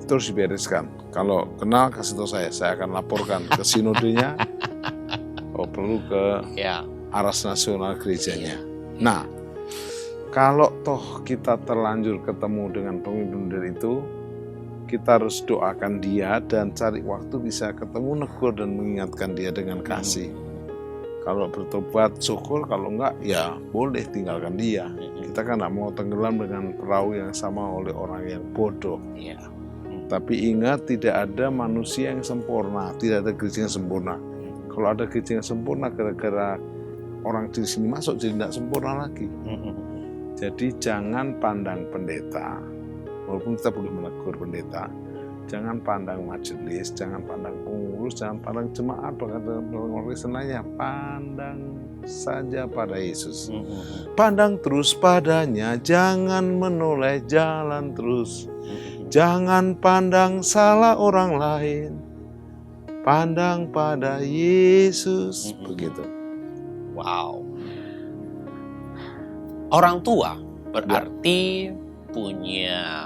itu harus dibereskan. Kalau kenal kasih tahu saya akan laporkan ke sinodenya, kalau perlu ke Ya. aras nasional gerejanya. Nah, kalau toh kita terlanjur ketemu dengan pemimpin itu, kita harus doakan dia dan cari waktu bisa ketemu, negur dan mengingatkan dia dengan kasih. Kalau bertobat syukur, kalau enggak ya boleh tinggalkan dia. Kita kan nggak mau tenggelam dengan perahu yang sama oleh orang yang bodoh. Ya. Tapi ingat, tidak ada manusia yang sempurna, tidak ada gereja yang sempurna. Kalau ada gereja yang sempurna gara-gara orang di sini masuk jadi tidak sempurna lagi. Jadi jangan pandang pendeta, walaupun kita boleh menegur pendeta, jangan pandang majelis, jangan pandang pengurus, jangan pandang jemaat, bahkan orang senanya, pandang saja pada Yesus. Pandang terus padanya, jangan menoleh, jalan terus. Jangan pandang salah orang lain, pandang pada Yesus. Begitu. Wow. Orang tua berarti punya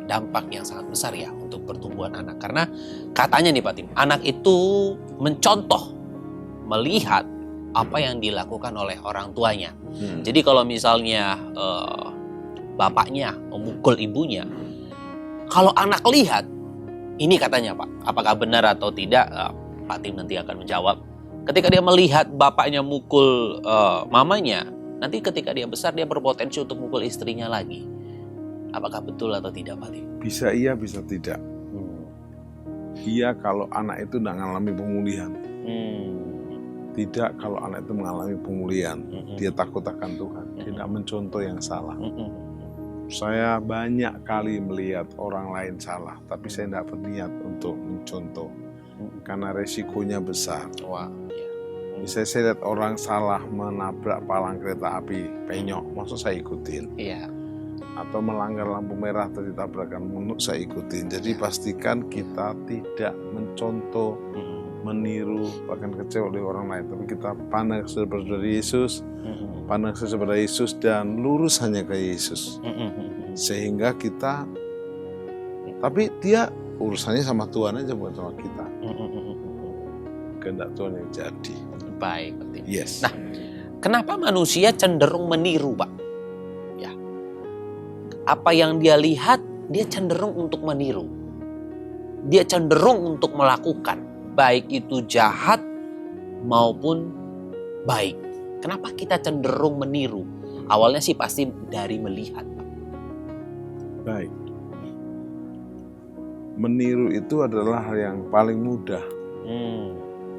dampak yang sangat besar ya untuk pertumbuhan anak. Karena katanya nih Pak Tim, anak itu mencontoh, melihat apa yang dilakukan oleh orang tuanya. Jadi kalau misalnya bapaknya memukul ibunya, kalau anak lihat, ini katanya Pak, apakah benar atau tidak, Pak Tim nanti akan menjawab. Ketika dia melihat bapaknya mukul mamanya, nanti ketika dia besar dia berpotensi untuk mukul istrinya lagi. Apakah betul atau tidak Pak Tim? Bisa iya, bisa tidak. Iya kalau anak itu tidak mengalami pemulihan. Tidak kalau anak itu mengalami pemulihan. Dia takut akan Tuhan, tidak mencontoh yang salah. Saya banyak kali melihat orang lain salah, tapi saya tidak berniat untuk mencontoh. Karena resikonya besar. Wah, ya. Misalnya saya lihat orang salah menabrak palang kereta api, penyok, maksud saya ikutin. Iya. Atau melanggar lampu merah atau ditabrakan mundur, saya ikutin. Jadi pastikan kita tidak mencontoh, meniru, bahkan kecewa oleh orang lain. Tapi kita pandang kepada Yesus, pandang kepada Yesus dan lurus hanya ke Yesus. Sehingga kita, tapi dia urusannya sama Tuhan aja, bukan sama kita. Kehendak Tuhan yang jadi. Baik, Pak Tim. Yes. Nah, kenapa manusia cenderung meniru, Pak? Ya. Apa yang dia lihat, dia cenderung untuk meniru. Dia cenderung untuk melakukan, baik itu jahat maupun baik. Kenapa kita cenderung meniru? Awalnya sih pasti dari melihat, Pak. Baik. Meniru itu adalah hal yang paling mudah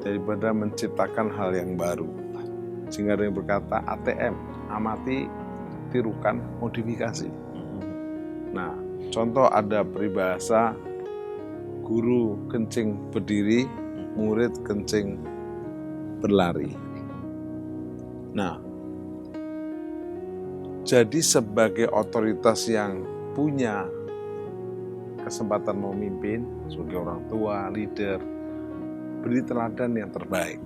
daripada menciptakan hal yang baru. Sehingga ada yang berkata ATM, amati, tirukan, modifikasi. Nah, contoh ada peribahasa, guru kencing berdiri, murid kencing berlari. Nah, jadi sebagai otoritas yang punya kesempatan memimpin, sebagai orang tua, leader, beri teladan yang terbaik.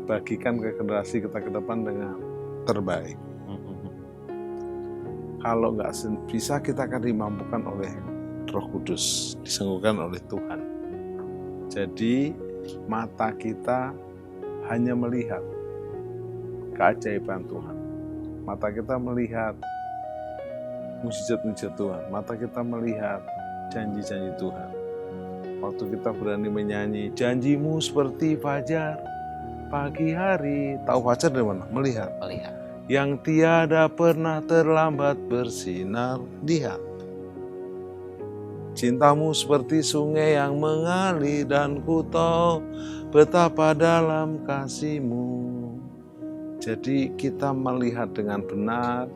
Bagikan ke generasi kita ke depan dengan terbaik. Kalau nggak bisa, kita akan dimampukan oleh Roh Kudus, disanggupkan oleh Tuhan. Jadi mata kita hanya melihat keajaiban Tuhan. Mata kita melihat mujizat-mujizat Tuhan. Mata kita melihat janji-janji Tuhan. Waktu kita berani menyanyi, janjimu seperti fajar pagi hari. Tahu fajar dari mana? Melihat. Yang tiada pernah terlambat bersinar, lihat. Cintamu seperti sungai yang mengalir dan ku tahu betapa dalam kasihmu. Jadi kita melihat dengan benar,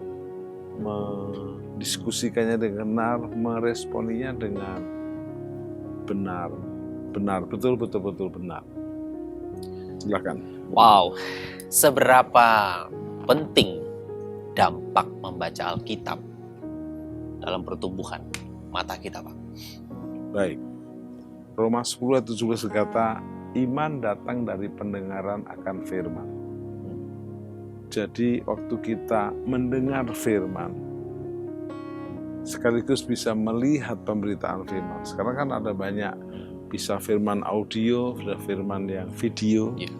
mendiskusikannya dengan benar, meresponinya dengan benar, betul benar. Silakan. Wow, seberapa penting dampak membaca Alkitab dalam pertumbuhan mata kita, Pak? Baik. Roma 10 ayat 17 berkata, iman datang dari pendengaran akan firman. Jadi waktu kita mendengar firman, sekaligus bisa melihat pemberitaan firman. Sekarang kan ada banyak, bisa firman audio, bisa firman yang video. Iya.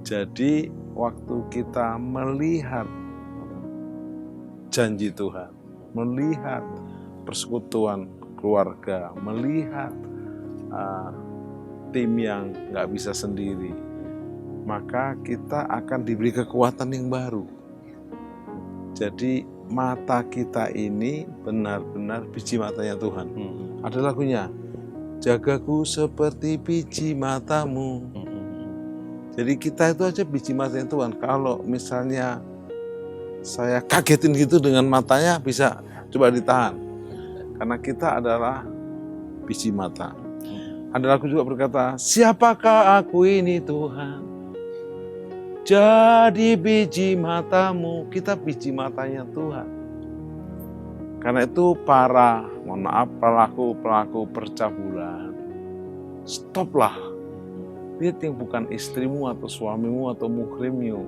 Jadi waktu kita melihat janji Tuhan, melihat persekutuan keluarga, melihat tim yang nggak bisa sendiri, maka kita akan diberi kekuatan yang baru. Jadi mata kita ini benar-benar biji matanya Tuhan. Ada lagunya, jagaku seperti biji matamu. Jadi kita itu aja biji matanya Tuhan. Kalau misalnya saya kagetin gitu dengan matanya, bisa coba ditahan. Karena kita adalah biji mata. Ada lagu juga berkata, siapakah aku ini Tuhan? Jadi biji matamu. Kita biji matanya Tuhan. Karena itu para, mohon maaf, pelaku percabulan, stoplah. Lihat yang bukan istrimu atau suamimu atau muhrimmu.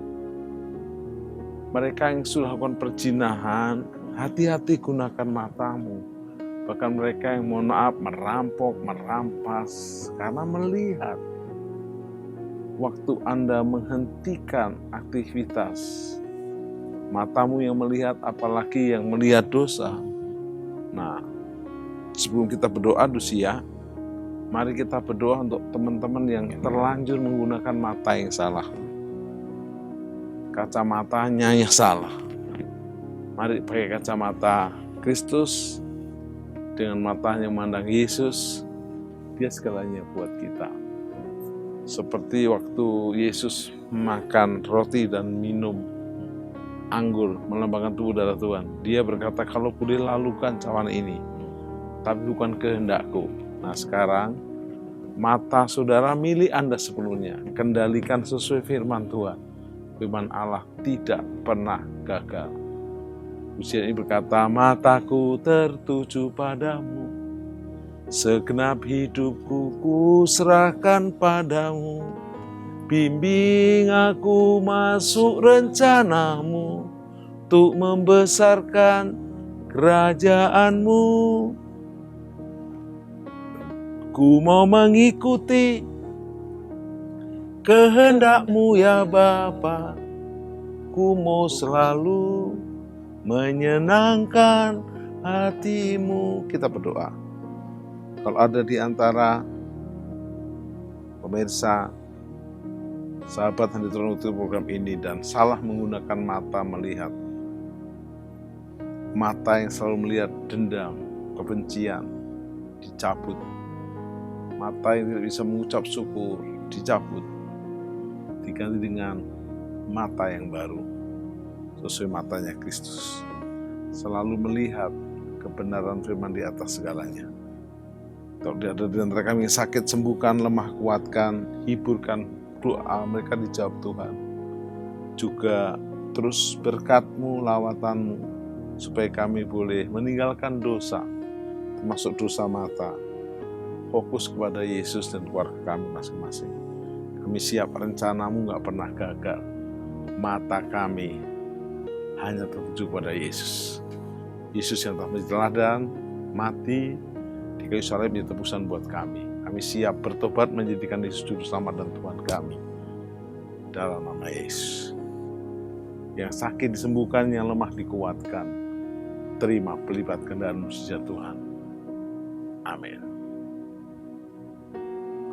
Mereka yang sudah lakukan perzinahan, hati-hati gunakan matamu. Bahkan mereka yang mohon maaf merampok, merampas, karena melihat. Waktu Anda menghentikan aktivitas, matamu yang melihat, apalagi yang melihat dosa. Nah, sebelum kita berdoa Dusia, mari kita berdoa untuk teman-teman yang terlanjur menggunakan mata yang salah. Kacamatanya yang salah. Mari pakai kacamata Kristus, dengan matanya memandang Yesus, dia segalanya buat kita. Seperti waktu Yesus makan roti dan minum anggur, melambangkan tubuh darah Tuhan. Dia berkata, kalau boleh lalukan cawan ini, tapi bukan kehendakku. Nah sekarang, mata saudara milik Anda sepenuhnya. Kendalikan sesuai firman Tuhan. Firman Allah tidak pernah gagal. Ujian ini berkata, mataku tertuju padamu. Segenap hidupku ku serahkan padamu. Bimbing aku masuk rencanamu, untuk membesarkan kerajaanmu. Ku mau mengikuti kehendakmu ya Bapa. Ku mau selalu menyenangkan hatimu. Kita berdoa. Kalau ada di antara pemirsa, sahabat yang diturunkan program ini dan salah menggunakan mata melihat, mata yang selalu melihat dendam, kebencian, dicabut. Mata yang tidak bisa mengucap syukur, dicabut. Diganti dengan mata yang baru, sesuai matanya Kristus. Selalu melihat kebenaran firman di atas segalanya. Kalau ada di antara kami yang sakit, sembuhkan, lemah kuatkan, hiburkan, doa mereka dijawab Tuhan. Juga terus berkat-Mu, lawatanmu, supaya kami boleh meninggalkan dosa, termasuk dosa mata, fokus kepada Yesus dan keluarga kami masing-masing. Kami siap, rencana-Mu gak pernah gagal. Mata kami hanya tertuju kepada Yesus. Yesus yang telah menjadi teladan, mati di kayu salib menjadi tebusan buat kami. Kami siap bertobat menjadikan Yesus juru selamat dan Tuhan kami. Dalam nama Yesus. Yang sakit disembuhkan, yang lemah dikuatkan. Terima pelipat kehendak mujizat Tuhan. Amin.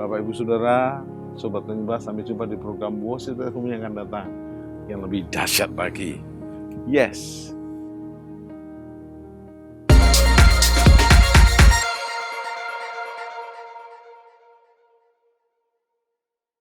Bapak Ibu Saudara, Sobat Penyembah, sampai jumpa di program Worship Telekom yang akan datang, yang lebih dahsyat lagi. Yes,